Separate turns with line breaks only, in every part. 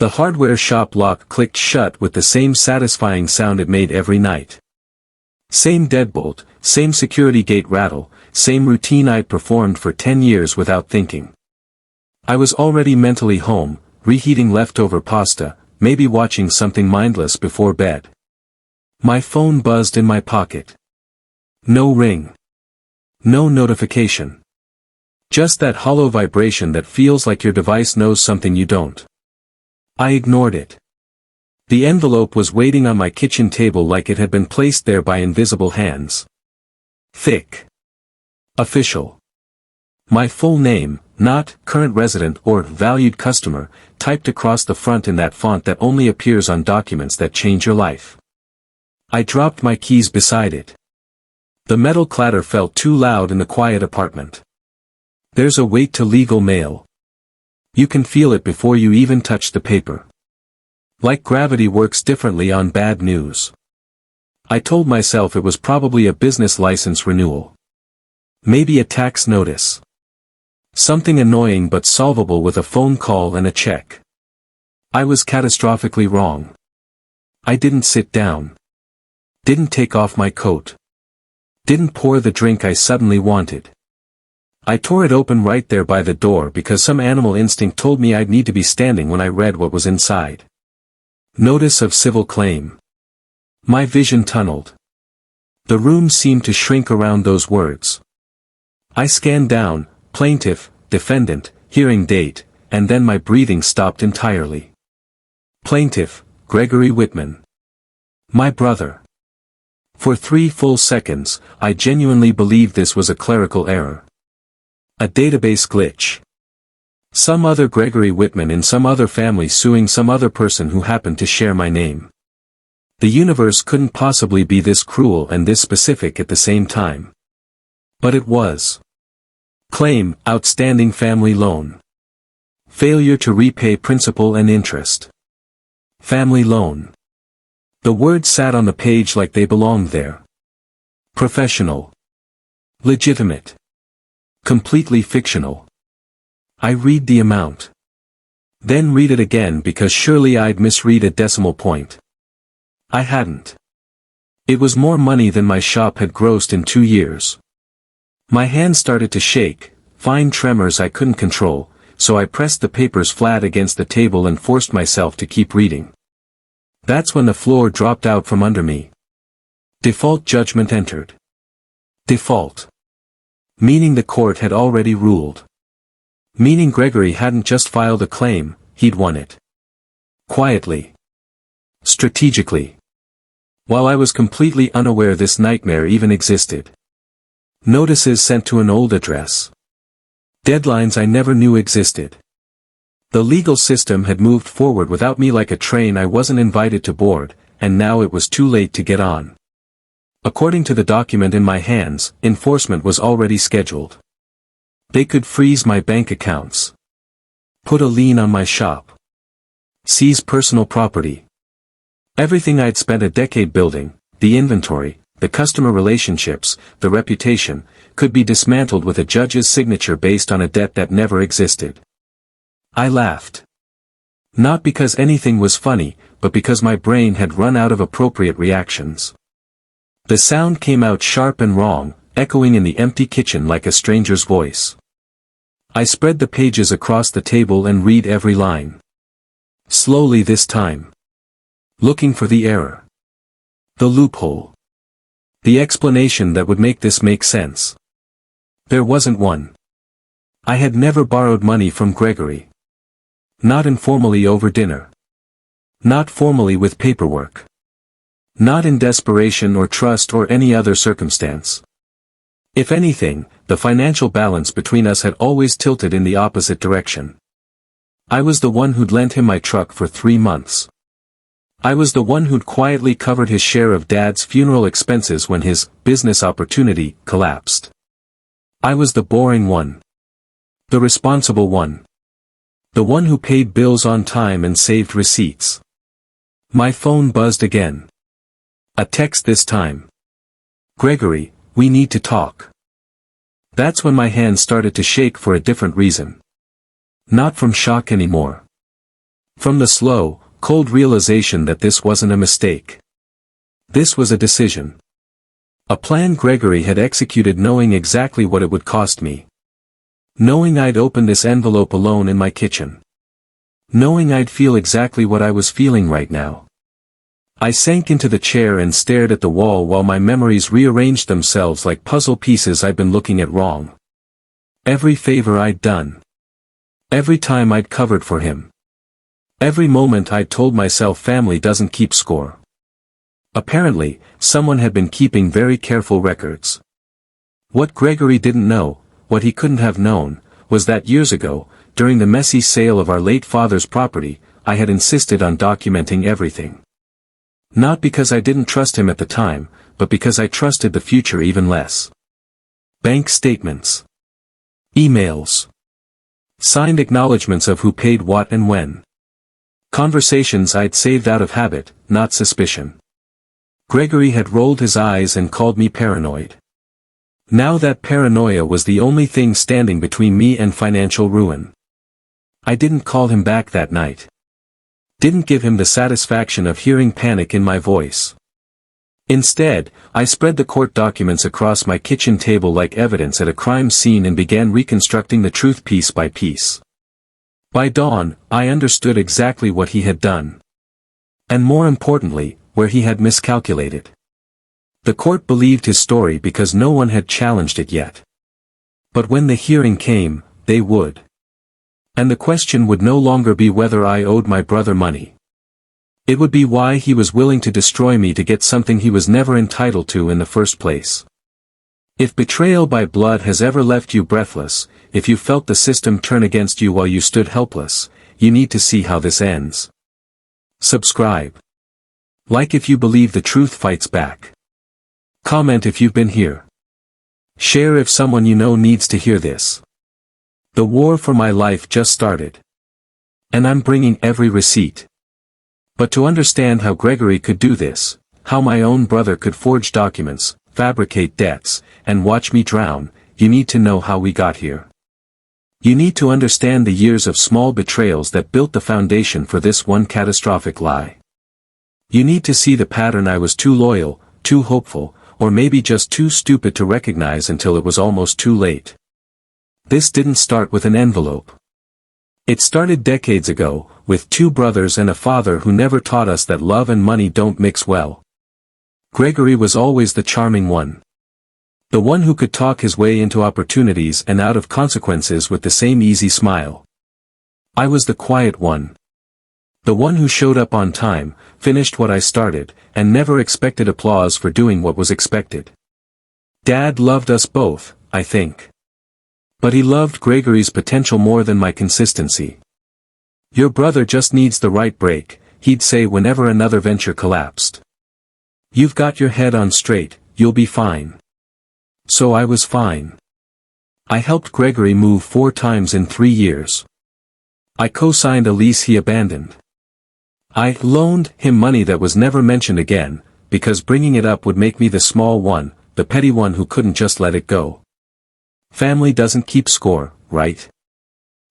The hardware shop lock clicked shut with the same satisfying sound it made every night. Same deadbolt, same security gate rattle, same routine I'd performed for 10 years without thinking. I was already mentally home, reheating leftover pasta, maybe watching something mindless before bed. My phone buzzed in my pocket. No ring. No notification. Just that hollow vibration that feels like your device knows something you don't. I ignored it. The envelope was waiting on my kitchen table like it had been placed there by invisible hands. Thick. Official. My full name, not current resident or valued customer, typed across the front in that font that only appears on documents that change your life. I dropped my keys beside it. The metal clatter felt too loud in the quiet apartment. There's a weight to legal mail. You can feel it before you even touch the paper. Like gravity works differently on bad news. I told myself it was probably a business license renewal. Maybe a tax notice. Something annoying but solvable with a phone call and a check. I was catastrophically wrong. I didn't sit down. Didn't take off my coat. Didn't pour the drink I suddenly wanted. I tore it open right there by the door because some animal instinct told me I'd need to be standing when I read what was inside. Notice of civil claim. My vision tunneled. The room seemed to shrink around those words. I scanned down, plaintiff, defendant, hearing date, and then my breathing stopped entirely. Plaintiff, Gregory Whitman. My brother. For 3 full seconds, I genuinely believed this was a clerical error. A database glitch. Some other Gregory Whitman in some other family suing some other person who happened to share my name. The universe couldn't possibly be this cruel and this specific at the same time. But it was. Claim, outstanding family loan. Failure to repay principal and interest. Family loan. The words sat on the page like they belonged there. Professional. Legitimate. Completely fictional. I read the amount. Then read it again because surely I'd misread a decimal point. I hadn't. It was more money than my shop had grossed in 2 years. My hand started to shake, fine tremors I couldn't control, so I pressed the papers flat against the table and forced myself to keep reading. That's when the floor dropped out from under me. Default judgment entered. Default. Meaning the court had already ruled. Meaning Gregory hadn't just filed a claim, he'd won it. Quietly. Strategically. While I was completely unaware this nightmare even existed. Notices sent to an old address. Deadlines I never knew existed. The legal system had moved forward without me like a train I wasn't invited to board, and now it was too late to get on. According to the document in my hands, enforcement was already scheduled. They could freeze my bank accounts. Put a lien on my shop. Seize personal property. Everything I'd spent a decade building, the inventory, the customer relationships, the reputation, could be dismantled with a judge's signature based on a debt that never existed. I laughed. Not because anything was funny, but because my brain had run out of appropriate reactions. The sound came out sharp and wrong, echoing in the empty kitchen like a stranger's voice. I spread the pages across the table and read every line. Slowly this time. Looking for the error. The loophole. The explanation that would make this make sense. There wasn't one. I had never borrowed money from Gregory. Not informally over dinner. Not formally with paperwork. Not in desperation or trust or any other circumstance. If anything, the financial balance between us had always tilted in the opposite direction. I was the one who'd lent him my truck for 3 months. I was the one who'd quietly covered his share of Dad's funeral expenses when his business opportunity collapsed. I was the boring one. The responsible one. The one who paid bills on time and saved receipts. My phone buzzed again. A text this time. Gregory, we need to talk. That's when my hands started to shake for a different reason. Not from shock anymore. From the slow, cold realization that this wasn't a mistake. This was a decision. A plan Gregory had executed knowing exactly what it would cost me. Knowing I'd open this envelope alone in my kitchen. Knowing I'd feel exactly what I was feeling right now. I sank into the chair and stared at the wall while my memories rearranged themselves like puzzle pieces I'd been looking at wrong. Every favor I'd done. Every time I'd covered for him. Every moment I'd told myself family doesn't keep score. Apparently, someone had been keeping very careful records. What Gregory didn't know, what he couldn't have known, was that years ago, during the messy sale of our late father's property, I had insisted on documenting everything. Not because I didn't trust him at the time, but because I trusted the future even less. Bank statements. Emails. Signed acknowledgments of who paid what and when. Conversations I'd saved out of habit, not suspicion. Gregory had rolled his eyes and called me paranoid. Now that paranoia was the only thing standing between me and financial ruin. I didn't call him back that night. Didn't give him the satisfaction of hearing panic in my voice. Instead, I spread the court documents across my kitchen table like evidence at a crime scene and began reconstructing the truth piece by piece. By dawn, I understood exactly what he had done. And more importantly, where he had miscalculated. The court believed his story because no one had challenged it yet. But when the hearing came, they would. And the question would no longer be whether I owed my brother money. It would be why he was willing to destroy me to get something he was never entitled to in the first place. If betrayal by blood has ever left you breathless, if you felt the system turn against you while you stood helpless, you need to see how this ends. Subscribe. Like if you believe the truth fights back. Comment if you've been here. Share if someone you know needs to hear this. The war for my life just started. And I'm bringing every receipt. But to understand how Gregory could do this, how my own brother could forge documents, fabricate debts, and watch me drown, you need to know how we got here. You need to understand the years of small betrayals that built the foundation for this one catastrophic lie. You need to see the pattern. I was too loyal, too hopeful, or maybe just too stupid to recognize until it was almost too late. This didn't start with an envelope. It started decades ago, with two brothers and a father who never taught us that love and money don't mix well. Gregory was always the charming one. The one who could talk his way into opportunities and out of consequences with the same easy smile. I was the quiet one. The one who showed up on time, finished what I started, and never expected applause for doing what was expected. Dad loved us both, I think. But he loved Gregory's potential more than my consistency. Your brother just needs the right break, he'd say whenever another venture collapsed. You've got your head on straight, you'll be fine. So I was fine. I helped Gregory move 4 times in 3 years. I co-signed a lease he abandoned. I loaned him money that was never mentioned again, because bringing it up would make me the small one, the petty one who couldn't just let it go. Family doesn't keep score, right?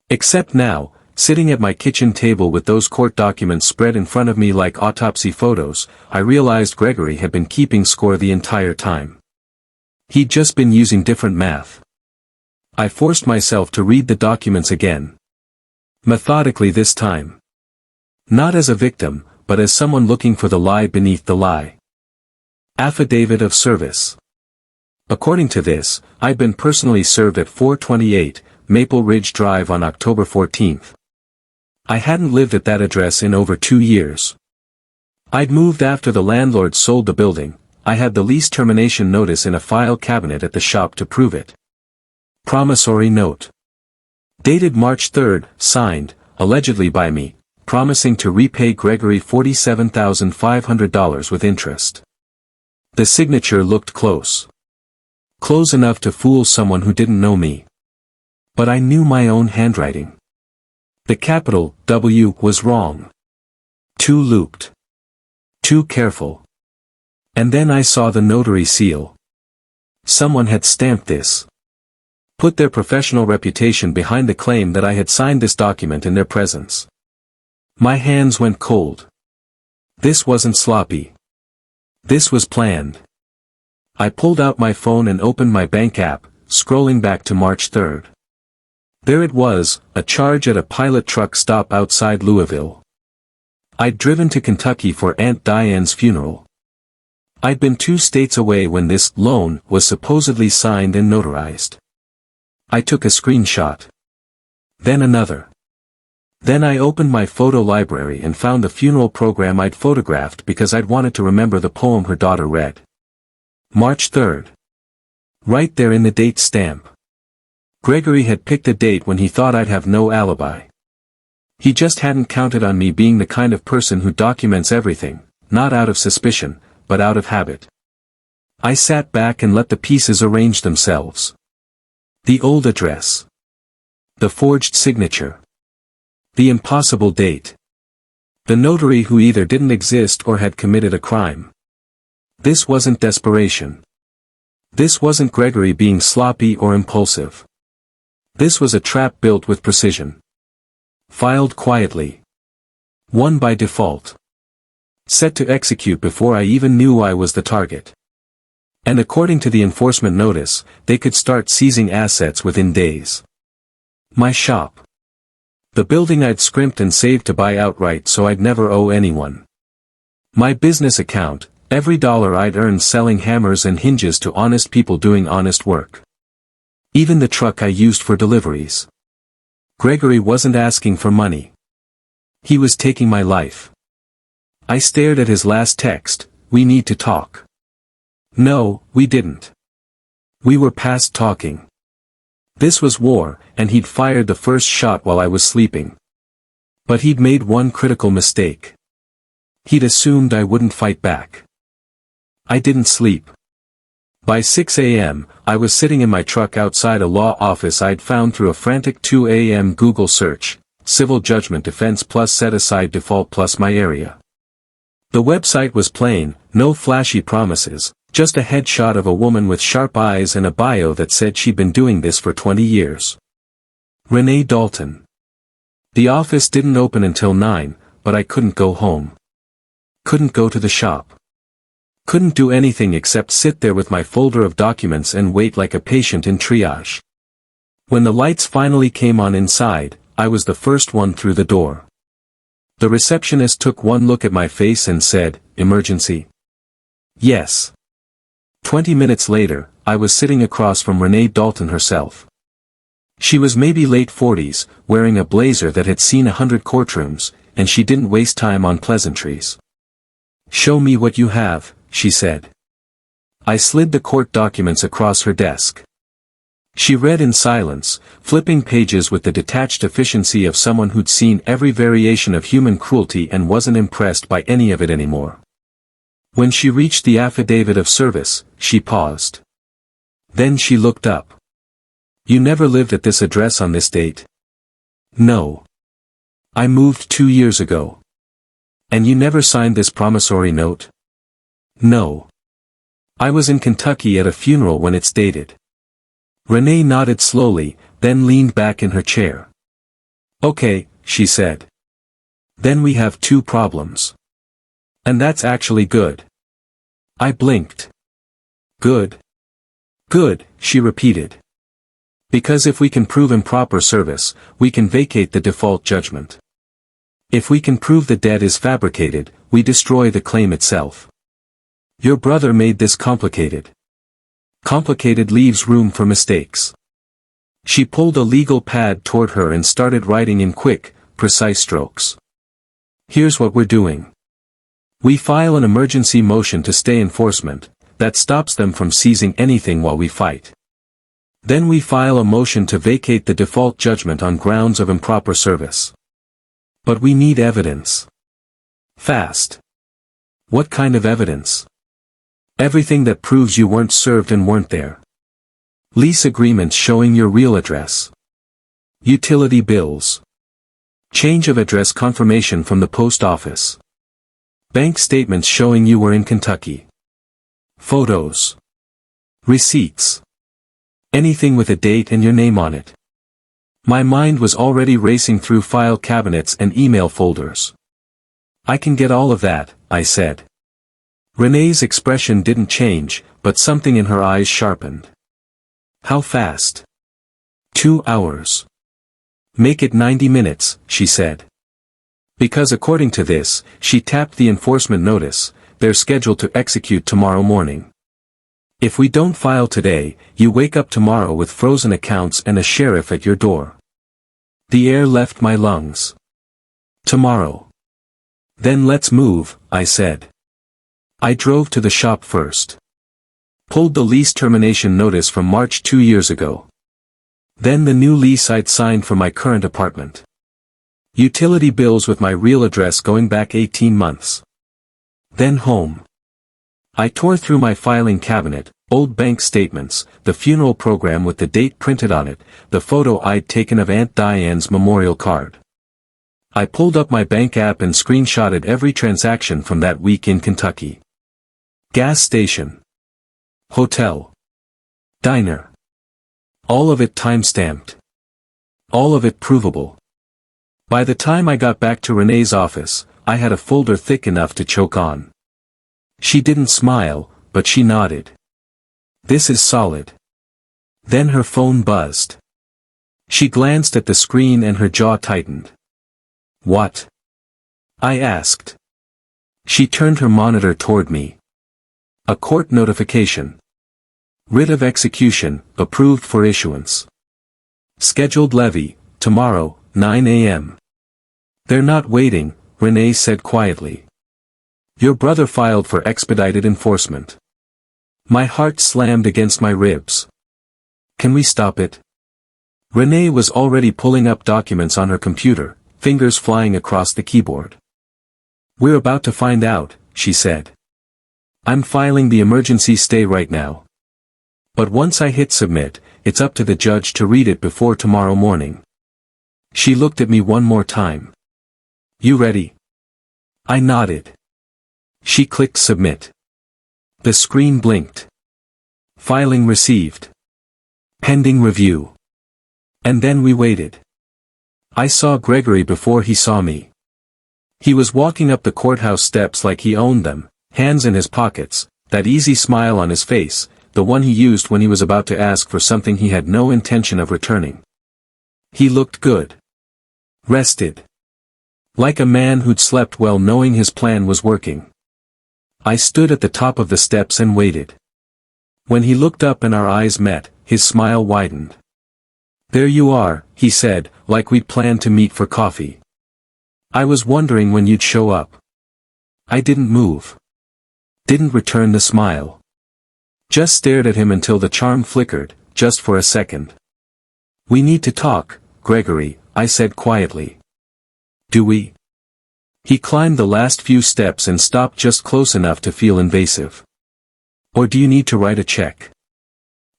Except now, sitting at my kitchen table with those court documents spread in front of me like autopsy photos, I realized Gregory had been keeping score the entire time. He'd just been using different math. I forced myself to read the documents again. Methodically this time. Not as a victim, but as someone looking for the lie beneath the lie. Affidavit of service. According to this, I'd been personally served at 428 Maple Ridge Drive on October 14th. I hadn't lived at that address in over 2 years. I'd moved after the landlord sold the building. I had the lease termination notice in a file cabinet at the shop to prove it. Promissory note. Dated March 3rd, signed, allegedly by me, promising to repay Gregory $47,500 with interest. The signature looked close. Close enough to fool someone who didn't know me. But I knew my own handwriting. The capital W was wrong. Too looped. Too careful. And then I saw the notary seal. Someone had stamped this. Put their professional reputation behind the claim that I had signed this document in their presence. My hands went cold. This wasn't sloppy. This was planned. I pulled out my phone and opened my bank app, scrolling back to March 3rd. There it was, a charge at a pilot truck stop outside Louisville. I'd driven to Kentucky for Aunt Diane's funeral. I'd been 2 states away when this loan was supposedly signed and notarized. I took a screenshot. Then another. Then I opened my photo library and found the funeral program I'd photographed because I'd wanted to remember the poem her daughter read. March 3rd. Right there in the date stamp. Gregory had picked a date when he thought I'd have no alibi. He just hadn't counted on me being the kind of person who documents everything, not out of suspicion, but out of habit. I sat back and let the pieces arrange themselves. The old address. The forged signature. The impossible date. The notary who either didn't exist or had committed a crime. This wasn't desperation. This wasn't Gregory being sloppy or impulsive. This was a trap built with precision. Filed quietly. One by default. Set to execute before I even knew I was the target. And according to the enforcement notice, they could start seizing assets within days. My shop. The building I'd scrimped and saved to buy outright so I'd never owe anyone. My business account, every dollar I'd earned selling hammers and hinges to honest people doing honest work. Even the truck I used for deliveries. Gregory wasn't asking for money. He was taking my life. I stared at his last text, "We need to talk." No, we didn't. We were past talking. This was war, and he'd fired the first shot while I was sleeping. But he'd made one critical mistake. He'd assumed I wouldn't fight back. I didn't sleep. By 6 a.m., I was sitting in my truck outside a law office I'd found through a frantic 2 a.m. Google search, Civil Judgment Defense plus Set-Aside Default plus my area. The website was plain, no flashy promises, just a headshot of a woman with sharp eyes and a bio that said she'd been doing this for 20 years. Renee Dalton. The office didn't open until 9, but I couldn't go home. Couldn't go to the shop. Couldn't do anything except sit there with my folder of documents and wait like a patient in triage. When the lights finally came on inside, I was the first one through the door. The receptionist took one look at my face and said, "Emergency?" Yes. 20 minutes later, I was sitting across from Renee Dalton herself. She was maybe late 40s, wearing a blazer that had seen 100 courtrooms, and she didn't waste time on pleasantries. "Show me what you have," she said. I slid the court documents across her desk. She read in silence, flipping pages with the detached efficiency of someone who'd seen every variation of human cruelty and wasn't impressed by any of it anymore. When she reached the affidavit of service, she paused. Then she looked up. "You never lived at this address on this date?" "No. I moved 2 years ago." "And you never signed this promissory note?" "No. I was in Kentucky at a funeral when it's dated." Renee nodded slowly, then leaned back in her chair. "Okay," she said. "Then we have 2 problems. And that's actually good." I blinked. "Good? Good," she repeated. "Because if we can prove improper service, we can vacate the default judgment. If we can prove the debt is fabricated, we destroy the claim itself. Your brother made this complicated. Complicated leaves room for mistakes." She pulled a legal pad toward her and started writing in quick, precise strokes. "Here's what we're doing. We file an emergency motion to stay enforcement, that stops them from seizing anything while we fight. Then we file a motion to vacate the default judgment on grounds of improper service. But we need evidence. Fast. What kind of evidence? Everything that proves you weren't served and weren't there. Lease agreements showing your real address. Utility bills. Change of address confirmation from the post office. Bank statements showing you were in Kentucky. Photos. Receipts. Anything with a date and your name on it. My mind was already racing through file cabinets and email folders. I can get all of that, I said. Renee's expression didn't change, but something in her eyes sharpened. How fast? 2 hours. Make it 90 minutes, she said. Because according to this, she tapped the enforcement notice, they're scheduled to execute tomorrow morning. If we don't file today, you wake up tomorrow with frozen accounts and a sheriff at your door. The air left my lungs. Tomorrow. Then let's move, I said. I drove to the shop first. Pulled the lease termination notice from March 2 years ago. Then the new lease I'd signed for my current apartment. Utility bills with my real address going back 18 months. Then home. I tore through my filing cabinet, old bank statements, the funeral program with the date printed on it, the photo I'd taken of Aunt Diane's memorial card. I pulled up my bank app and screenshotted every transaction from that week in Kentucky. Gas station. Hotel. Diner. All of it time-stamped. All of it provable. By the time I got back to Renee's office, I had a folder thick enough to choke on. She didn't smile, but she nodded. This is solid. Then her phone buzzed. She glanced at the screen and her jaw tightened. What? I asked. She turned her monitor toward me. A court notification. Writ of execution, approved for issuance. Scheduled levy, tomorrow, 9 a.m. They're not waiting, Renee said quietly. Your brother filed for expedited enforcement. My heart slammed against my ribs. Can we stop it? Renee was already pulling up documents on her computer, fingers flying across the keyboard. We're about to find out, she said. I'm filing the emergency stay right now. But once I hit submit, it's up to the judge to read it before tomorrow morning. She looked at me one more time. You ready? I nodded. She clicked submit. The screen blinked. Filing received. Pending review. And then we waited. I saw Gregory before he saw me. He was walking up the courthouse steps like he owned them, hands in his pockets, that easy smile on his face, the one he used when he was about to ask for something he had no intention of returning. He looked good. Rested. Like a man who'd slept well knowing his plan was working. I stood at the top of the steps and waited. When he looked up and our eyes met, his smile widened. There you are, he said, like we'd planned to meet for coffee. I was wondering when you'd show up. I didn't move. Didn't return the smile. Just stared at him until the charm flickered, just for a second. We need to talk, Gregory, I said quietly. Do we? He climbed the last few steps and stopped just close enough to feel invasive. Or do you need to write a check?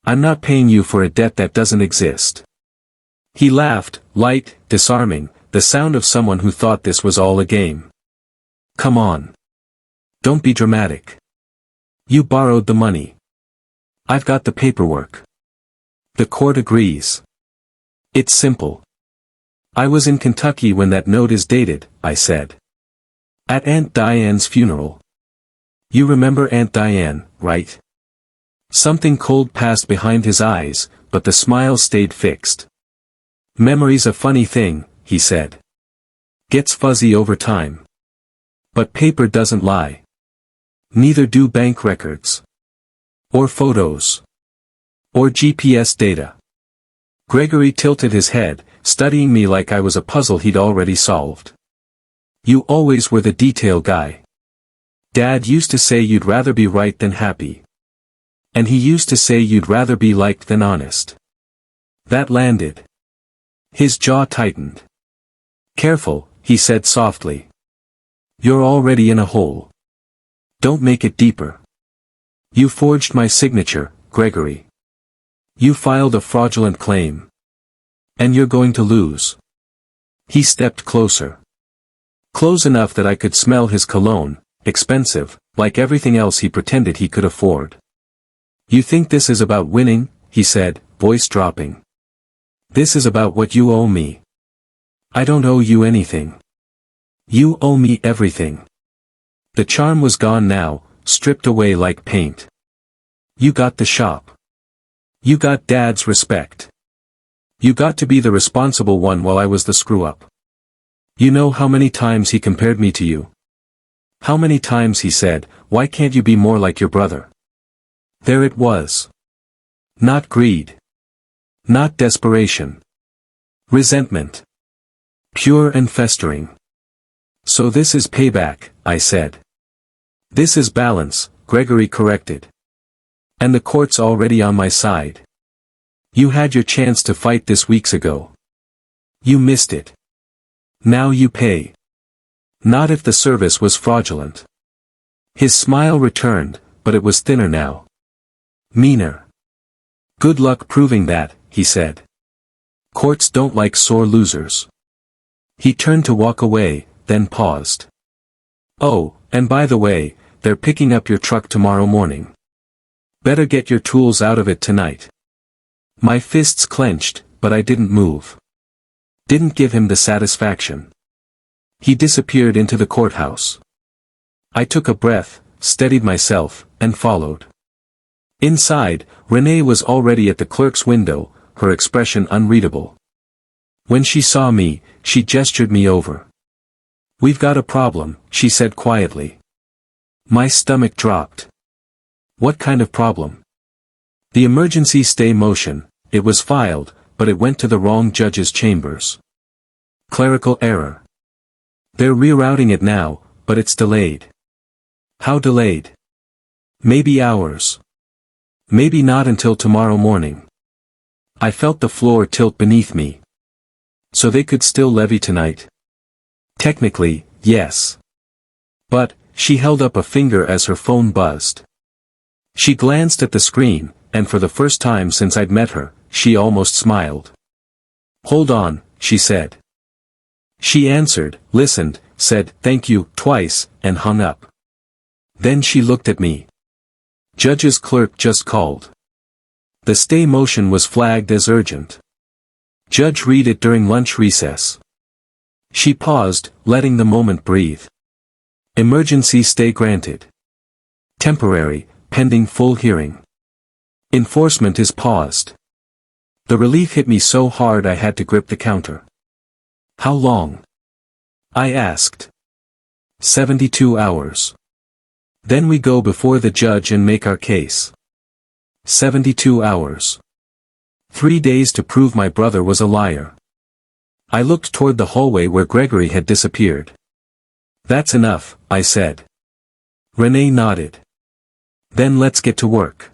I'm not paying you for a debt that doesn't exist. He laughed, light, disarming, the sound of someone who thought this was all a game. Come on. Don't be dramatic. You borrowed the money. I've got the paperwork. The court agrees. It's simple. I was in Kentucky when that note is dated, I said. At Aunt Diane's funeral. You remember Aunt Diane, right? Something cold passed behind his eyes, but the smile stayed fixed. Memory's a funny thing, he said. Gets fuzzy over time. But paper doesn't lie. Neither do bank records. Or photos. Or GPS data. Gregory tilted his head, studying me like I was a puzzle he'd already solved. You always were the detail guy. Dad used to say you'd rather be right than happy. And he used to say you'd rather be liked than honest. That landed. His jaw tightened. Careful, he said softly. You're already in a hole. Don't make it deeper. You forged my signature, Gregory. You filed a fraudulent claim. And you're going to lose. He stepped closer. Close enough that I could smell his cologne, expensive, like everything else he pretended he could afford. You think this is about winning, he said, voice dropping. This is about what you owe me. I don't owe you anything. You owe me everything. The charm was gone now, stripped away like paint. You got the shop. You got Dad's respect. You got to be the responsible one while I was the screw-up. You know how many times he compared me to you? How many times he said, why can't you be more like your brother? There it was. Not greed. Not desperation. Resentment. Pure and festering. So this is payback, I said. This is balance, Gregory corrected. And the court's already on my side. You had your chance to fight this weeks ago. You missed it. Now you pay. Not if the service was fraudulent. His smile returned, but it was thinner now. Meaner. Good luck proving that, he said. Courts don't like sore losers. He turned to walk away, then paused. Oh, and by the way, they're picking up your truck tomorrow morning. Better get your tools out of it tonight. My fists clenched, but I didn't move. Didn't give him the satisfaction. He disappeared into the courthouse. I took a breath, steadied myself, and followed. Inside, Renee was already at the clerk's window, her expression unreadable. When she saw me, she gestured me over. We've got a problem, she said quietly. My stomach dropped. What kind of problem? The emergency stay motion. It was filed, but it went to the wrong judge's chambers. Clerical error. They're rerouting it now, but it's delayed. How delayed? Maybe hours. Maybe not until tomorrow morning. I felt the floor tilt beneath me. So they could still levy tonight? Technically, yes. But, she held up a finger as her phone buzzed. She glanced at the screen, and for the first time since I'd met her, she almost smiled. Hold on, she said. She answered, listened, said, thank you, twice, and hung up. Then she looked at me. Judge's clerk just called. The stay motion was flagged as urgent. Judge read it during lunch recess. She paused, letting the moment breathe. Emergency stay granted. Temporary, pending full hearing. Enforcement is paused. The relief hit me so hard I had to grip the counter. How long? I asked. 72 hours. Then we go before the judge and make our case. 72 hours. 3 days to prove my brother was a liar. I looked toward the hallway where Gregory had disappeared. That's enough, I said. Renee nodded. Then let's get to work.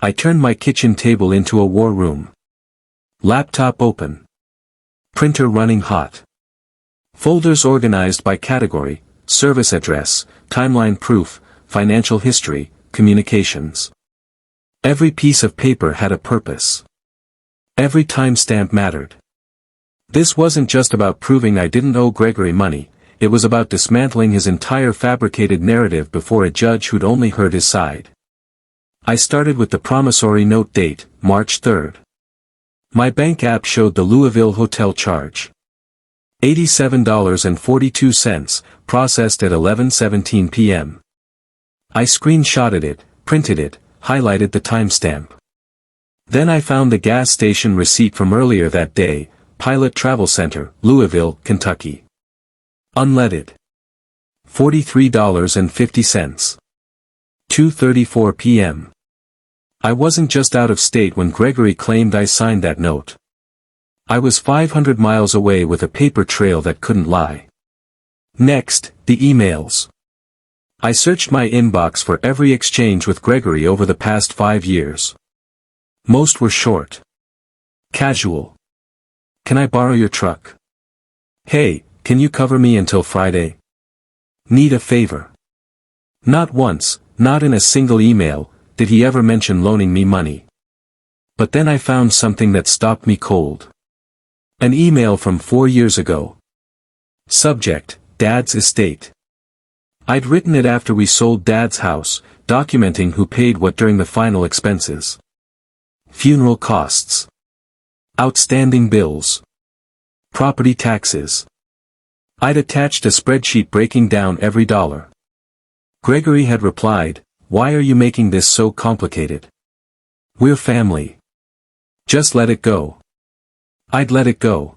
I turned my kitchen table into a war room. Laptop open. Printer running hot. Folders organized by category, service address, timeline proof, financial history, communications. Every piece of paper had a purpose. Every timestamp mattered. This wasn't just about proving I didn't owe Gregory money, it was about dismantling his entire fabricated narrative before a judge who'd only heard his side. I started with the promissory note date, March 3rd. My bank app showed the Louisville hotel charge. $87.42, processed at 11:17 p.m. I screenshotted it, printed it, highlighted the timestamp. Then I found the gas station receipt from earlier that day, Pilot Travel Center, Louisville, Kentucky. Unleaded. $43.50. 2:34 p.m. I wasn't just out of state when Gregory claimed I signed that note. I was 500 miles away with a paper trail that couldn't lie. Next, the emails. I searched my inbox for every exchange with Gregory over the past 5 years. Most were short. Casual. Can I borrow your truck? Hey, can you cover me until Friday? Need a favor. Not once, not in a single email, did he ever mention loaning me money. But then I found something that stopped me cold. An email from 4 years ago. Subject, Dad's estate. I'd written it after we sold Dad's house, documenting who paid what during the final expenses. Funeral costs. Outstanding bills. Property taxes. I'd attached a spreadsheet breaking down every dollar. Gregory had replied, "Why are you making this so complicated? We're family. Just let it go." I'd let it go.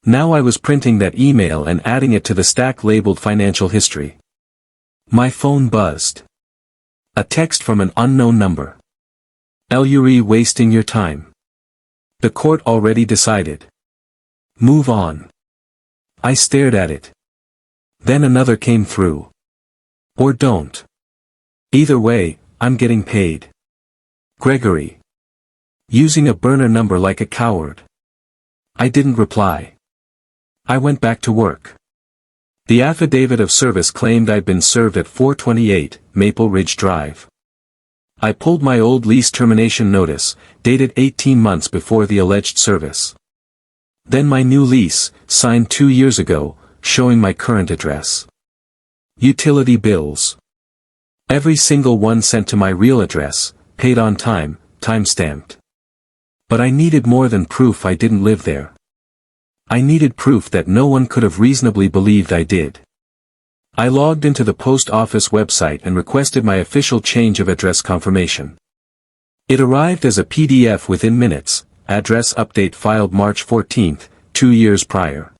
Now I was printing that email and adding it to the stack labeled financial history. My phone buzzed. A text from an unknown number. "You're wasting your time. The court already decided. Move on." I stared at it. Then another came through. "Or don't. Either way, I'm getting paid. Gregory." Using a burner number like a coward. I didn't reply. I went back to work. The affidavit of service claimed I'd been served at 428 Maple Ridge Drive. I pulled my old lease termination notice, dated 18 months before the alleged service. Then my new lease, signed 2 years ago, showing my current address. Utility bills. Every single one sent to my real address, paid on time, time-stamped. But I needed more than proof I didn't live there. I needed proof that no one could have reasonably believed I did. I logged into the post office website and requested my official change of address confirmation. It arrived as a PDF within minutes, address update filed March 14, 2 years prior.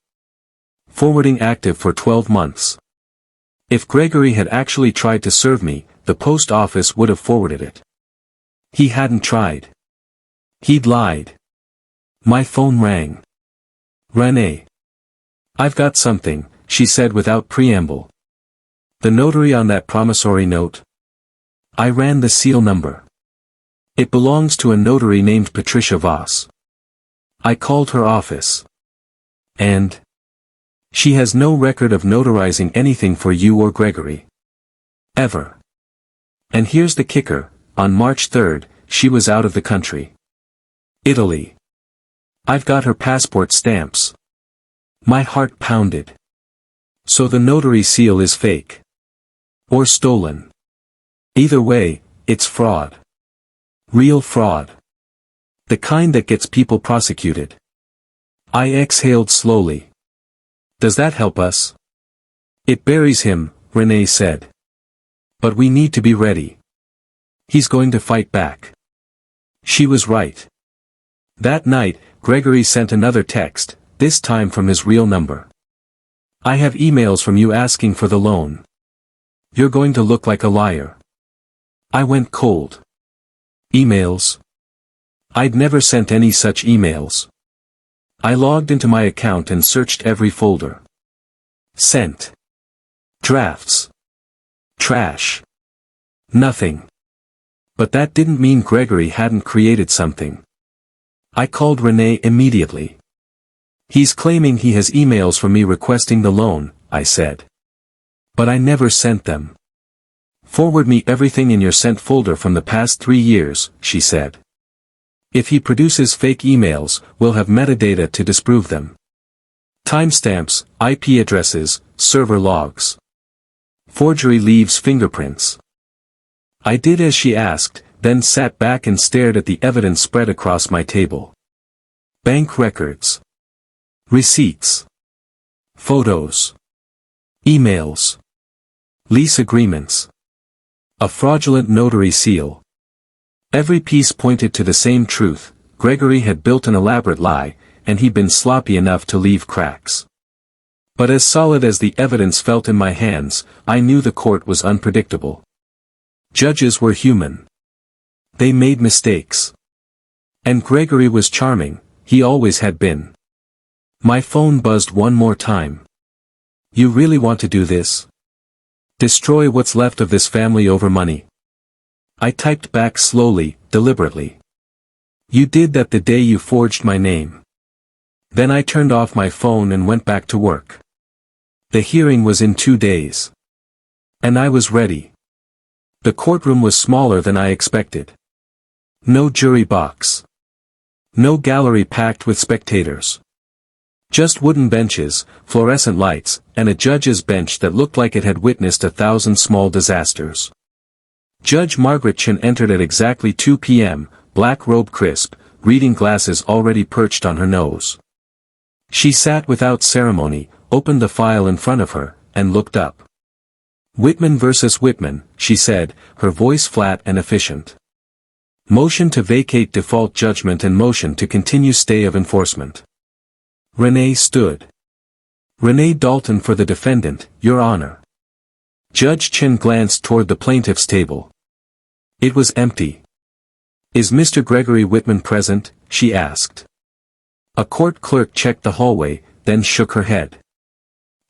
Forwarding active for 12 months. If Gregory had actually tried to serve me, the post office would have forwarded it. He hadn't tried. He'd lied. My phone rang. "Renee. I've got something," she said without preamble. "The notary on that promissory note?" I ran the seal number. "It belongs to a notary named Patricia Voss. I called her office. And she has no record of notarizing anything for you or Gregory. Ever. And here's the kicker, on March 3rd, she was out of the country. Italy. I've got her passport stamps." My heart pounded. So the notary seal is fake. Or stolen. Either way, it's fraud. Real fraud. The kind that gets people prosecuted. I exhaled slowly. "Does that help us?" "It buries him," Renee said. "But we need to be ready. He's going to fight back." She was right. That night, Gregory sent another text, this time from his real number. "I have emails from you asking for the loan. You're going to look like a liar." I went cold. Emails? I'd never sent any such emails. I logged into my account and searched every folder. Sent. Drafts. Trash. Nothing. But that didn't mean Gregory hadn't created something. I called Renee immediately. "He's claiming he has emails from me requesting the loan," I said. "But I never sent them." "Forward me everything in your sent folder from the past 3 years," she said. "If he produces fake emails, we'll have metadata to disprove them. Timestamps, IP addresses, server logs. Forgery leaves fingerprints." I did as she asked, then sat back and stared at the evidence spread across my table. Bank records. Receipts. Photos. Emails. Lease agreements. A fraudulent notary seal. Every piece pointed to the same truth: Gregory had built an elaborate lie, and he'd been sloppy enough to leave cracks. But as solid as the evidence felt in my hands, I knew the court was unpredictable. Judges were human. They made mistakes. And Gregory was charming, he always had been. My phone buzzed one more time. "You really want to do this? Destroy what's left of this family over money?" I typed back slowly, deliberately. "You did that the day you forged my name." Then I turned off my phone and went back to work. The hearing was in 2 days. And I was ready. The courtroom was smaller than I expected. No jury box. No gallery packed with spectators. Just wooden benches, fluorescent lights, and a judge's bench that looked like it had witnessed 1,000 small disasters. Judge Margaret Chen entered at exactly 2 p.m., black robe crisp, reading glasses already perched on her nose. She sat without ceremony, opened the file in front of her, and looked up. "Whitman versus Whitman," she said, her voice flat and efficient. "Motion to vacate default judgment and motion to continue stay of enforcement." Renee stood. "Renee Dalton for the defendant, Your Honor." Judge Chin glanced toward the plaintiff's table. It was empty. "Is Mr. Gregory Whitman present?" she asked. A court clerk checked the hallway, then shook her head.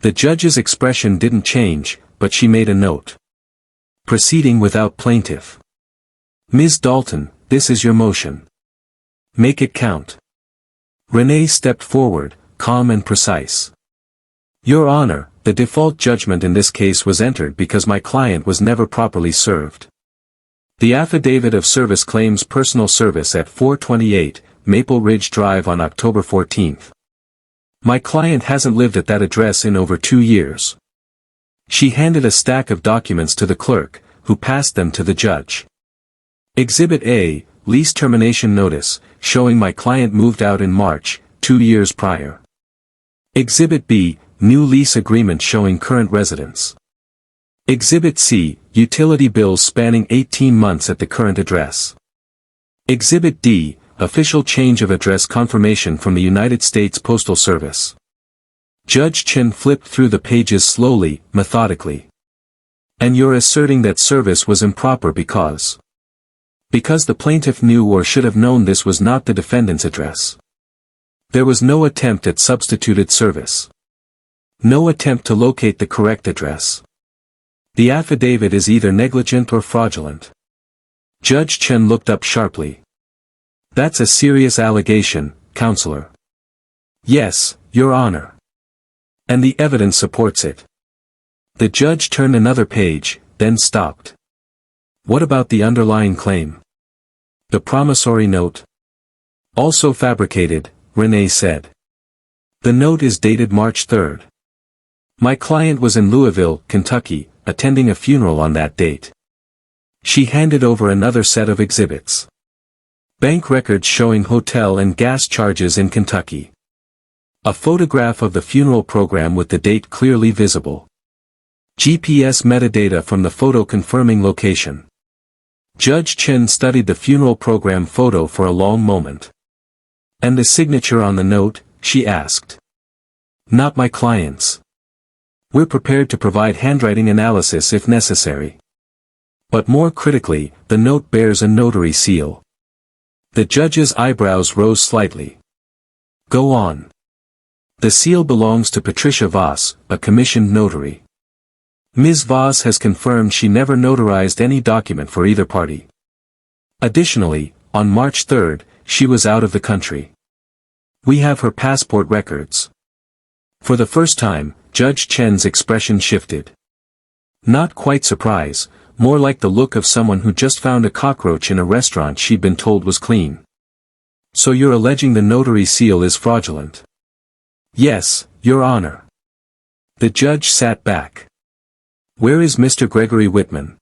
The judge's expression didn't change, but she made a note. "Proceeding without plaintiff. Ms. Dalton, this is your motion. Make it count." Renee stepped forward, calm and precise. "Your Honor, the default judgment in this case was entered because my client was never properly served. The affidavit of service claims personal service at 428 Maple Ridge Drive on October 14th. My client hasn't lived at that address in over 2 years." She handed a stack of documents to the clerk, who passed them to the judge. Exhibit A, lease termination notice, showing my client moved out in March, 2 years prior. Exhibit B, new lease agreement showing current residence. Exhibit C, utility bills spanning 18 months at the current address. Exhibit D, official change of address confirmation from the United States Postal Service. Judge Chin flipped through the pages slowly, methodically. "And you're asserting that service was improper because the plaintiff knew or should have known this was not the defendant's address. There was no attempt at substituted service. No attempt to locate the correct address. The affidavit is either negligent or fraudulent." Judge Chen looked up sharply. "That's a serious allegation, Counselor." "Yes, Your Honor. And the evidence supports it." The judge turned another page, then stopped. "What about the underlying claim? The promissory note?" "Also fabricated," Renee said. "The note is dated March 3rd. My client was in Louisville, Kentucky, attending a funeral on that date." She handed over another set of exhibits. Bank records showing hotel and gas charges in Kentucky. A photograph of the funeral program with the date clearly visible. GPS metadata from the photo confirming location. Judge Chen studied the funeral program photo for a long moment. "And the signature on the note?" she asked. "Not my client's. We're prepared to provide handwriting analysis if necessary. But more critically, the note bears a notary seal." The judge's eyebrows rose slightly. "Go on." "The seal belongs to Patricia Voss, a commissioned notary. Ms. Voss has confirmed she never notarized any document for either party. Additionally, on March 3rd, she was out of the country. We have her passport records." For the first time, Judge Chen's expression shifted. Not quite surprise, more like the look of someone who just found a cockroach in a restaurant she'd been told was clean. "So you're alleging the notary seal is fraudulent?" "Yes, Your Honor." The judge sat back. "Where is Mr. Gregory Whitman?"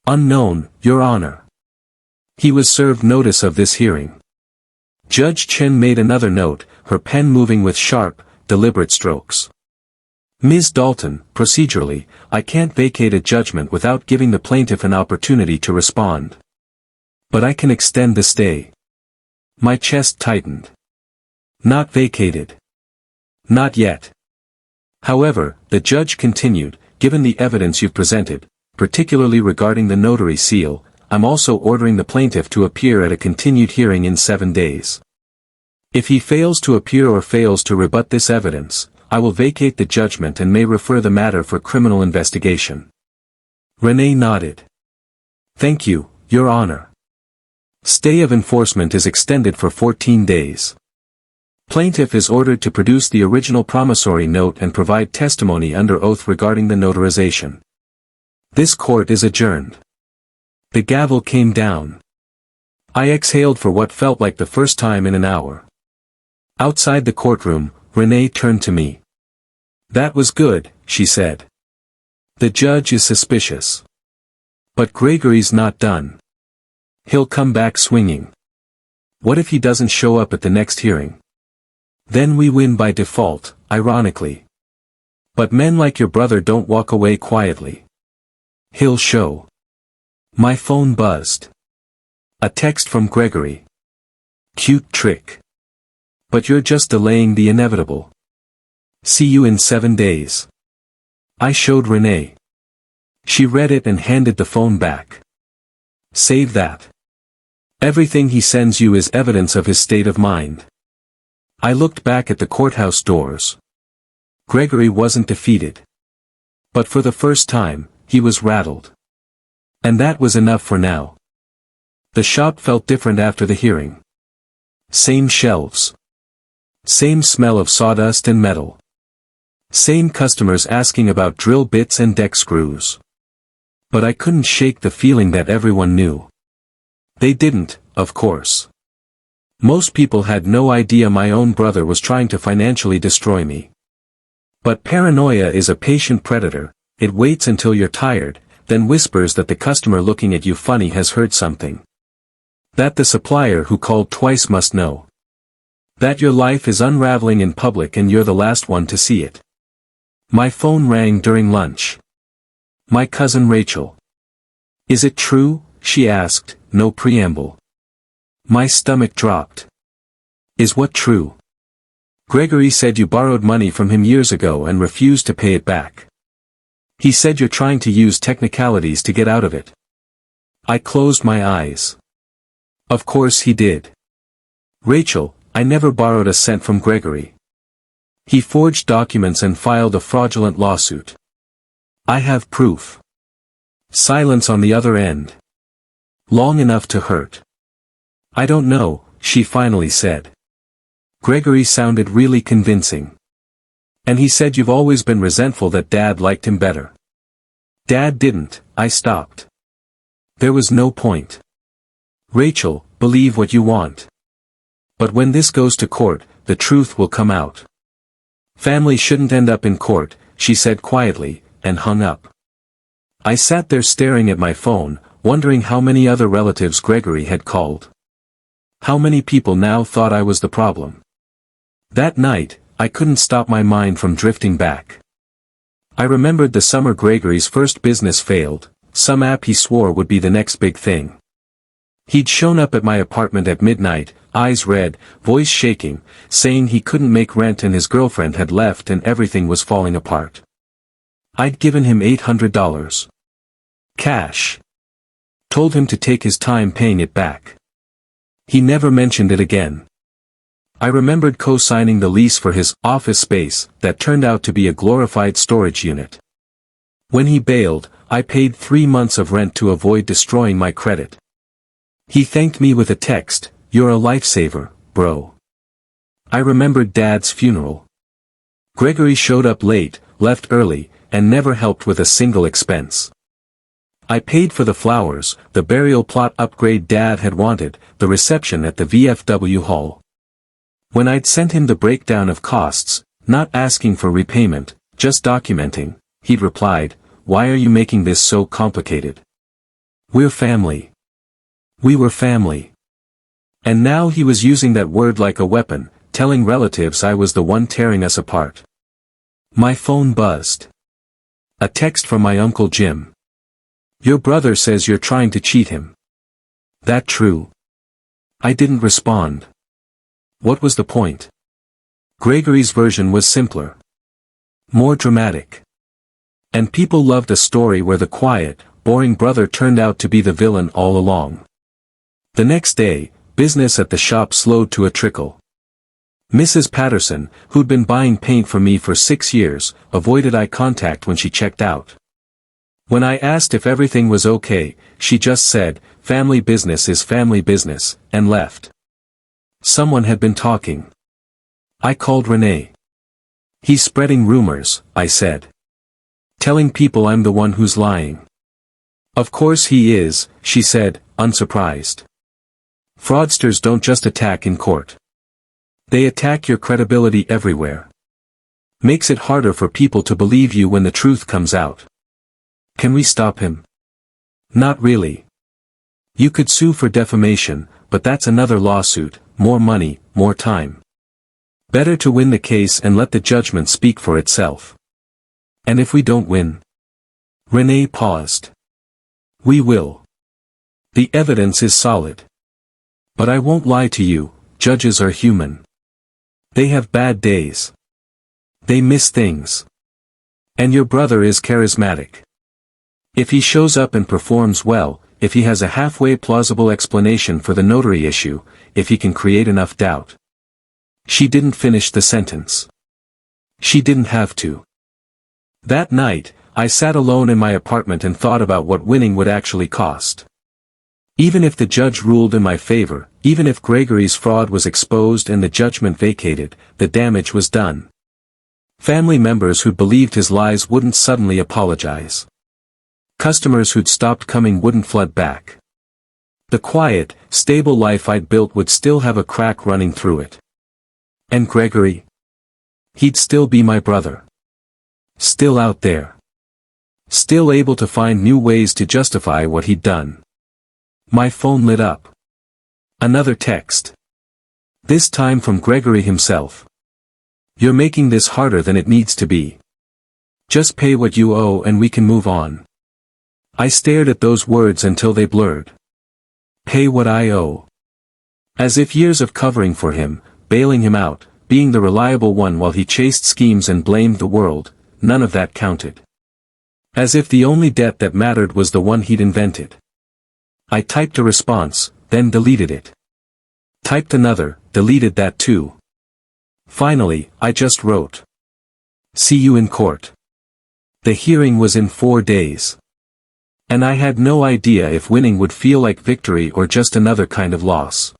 "Unknown, Your Honor. He was served notice of this hearing." Judge Chen made another note, her pen moving with sharp, deliberate strokes. "Ms. Dalton, procedurally, I can't vacate a judgment without giving the plaintiff an opportunity to respond. But I can extend the stay." My chest tightened. "Not vacated." "Not yet." However, the judge continued, "Given the evidence you've presented, particularly regarding the notary seal, I'm also ordering the plaintiff to appear at a continued hearing in 7 days. If he fails to appear or fails to rebut this evidence, I will vacate the judgment and may refer the matter for criminal investigation." Renee nodded. "Thank you, Your Honor. Stay of enforcement is extended for 14 days. Plaintiff is ordered to produce the original promissory note and provide testimony under oath regarding the notarization. This court is adjourned." The gavel came down. I exhaled for what felt like the first time in an hour. Outside the courtroom, Renee turned to me. "That was good," she said. "The judge is suspicious. But Gregory's not done. He'll come back swinging." What if he doesn't show up at the next hearing? Then we win by default, ironically. But men like your brother don't walk away quietly. He'll show. My phone buzzed. A text from Gregory. Cute trick. But you're just delaying the inevitable. See you in 7 days. I showed Renee. She read it and handed the phone back. Save that. Everything he sends you is evidence of his state of mind. I looked back at the courthouse doors. Gregory wasn't defeated. But for the first time, he was rattled. And that was enough for now. The shop felt different after the hearing. Same shelves. Same smell of sawdust and metal. Same customers asking about drill bits and deck screws. But I couldn't shake the feeling that everyone knew. They didn't, of course. Most people had no idea my own brother was trying to financially destroy me. But paranoia is a patient predator. It waits until you're tired, then whispers that the customer looking at you funny has heard something. That the supplier who called twice must know. That your life is unraveling in public and you're the last one to see it. My phone rang during lunch. My cousin Rachel. Is it true? She asked, no preamble. My stomach dropped. Is what true? Gregory said you borrowed money from him years ago and refused to pay it back. He said you're trying to use technicalities to get out of it. I closed my eyes. Of course he did. Rachel, I never borrowed a cent from Gregory. He forged documents and filed a fraudulent lawsuit. I have proof. Silence on the other end. Long enough to hurt. I don't know, she finally said. Gregory sounded really convincing. And he said you've always been resentful that Dad liked him better. Dad didn't, I stopped. There was no point. Rachel, believe what you want. But when this goes to court, the truth will come out. Family shouldn't end up in court, she said quietly, and hung up. I sat there staring at my phone, wondering how many other relatives Gregory had called. How many people now thought I was the problem. That night, I couldn't stop my mind from drifting back. I remembered the summer Gregory's first business failed, some app he swore would be the next big thing. He'd shown up at my apartment at midnight, eyes red, voice shaking, saying he couldn't make rent and his girlfriend had left and everything was falling apart. I'd given him $800. Cash. Told him to take his time paying it back. He never mentioned it again. I remembered co-signing the lease for his office space that turned out to be a glorified storage unit. When he bailed, I paid 3 months of rent to avoid destroying my credit. He thanked me with a text, "You're a lifesaver, bro." I remembered Dad's funeral. Gregory showed up late, left early, and never helped with a single expense. I paid for the flowers, the burial plot upgrade Dad had wanted, the reception at the VFW hall. When I'd sent him the breakdown of costs, not asking for repayment, just documenting, he'd replied, "Why are you making this so complicated? We're family." We were family. And now he was using that word like a weapon, telling relatives I was the one tearing us apart. My phone buzzed. A text from my Uncle Jim. "Your brother says you're trying to cheat him. That true?" I didn't respond. What was the point? Gregory's version was simpler. More dramatic. And people loved a story where the quiet, boring brother turned out to be the villain all along. The next day, business at the shop slowed to a trickle. Mrs. Patterson, who'd been buying paint for me for 6 years, avoided eye contact when she checked out. When I asked if everything was okay, she just said, "Family business is family business," and left. Someone had been talking. I called Renee. "He's spreading rumors," I said. "Telling people I'm the one who's lying." "Of course he is," she said, unsurprised. Fraudsters don't just attack in court. They attack your credibility everywhere. Makes it harder for people to believe you when the truth comes out. Can we stop him? Not really. You could sue for defamation, but that's another lawsuit, more money, more time. Better to win the case and let the judgment speak for itself. And if we don't win? Renee paused. We will. The evidence is solid. But I won't lie to you, judges are human. They have bad days. They miss things. And your brother is charismatic. If he shows up and performs well, if he has a halfway plausible explanation for the notary issue, if he can create enough doubt. She didn't finish the sentence. She didn't have to. That night, I sat alone in my apartment and thought about what winning would actually cost. Even if the judge ruled in my favor, even if Gregory's fraud was exposed and the judgment vacated, the damage was done. Family members who'd believed his lies wouldn't suddenly apologize. Customers who'd stopped coming wouldn't flood back. The quiet, stable life I'd built would still have a crack running through it. And Gregory? He'd still be my brother. Still out there. Still able to find new ways to justify what he'd done. My phone lit up. Another text. This time from Gregory himself. You're making this harder than it needs to be. Just pay what you owe and we can move on. I stared at those words until they blurred. Pay what I owe. As if years of covering for him, bailing him out, being the reliable one while he chased schemes and blamed the world, none of that counted. As if the only debt that mattered was the one he'd invented. I typed a response, then deleted it. Typed another, deleted that too. Finally, I just wrote. See you in court. The hearing was in 4 days. And I had no idea if winning would feel like victory or just another kind of loss.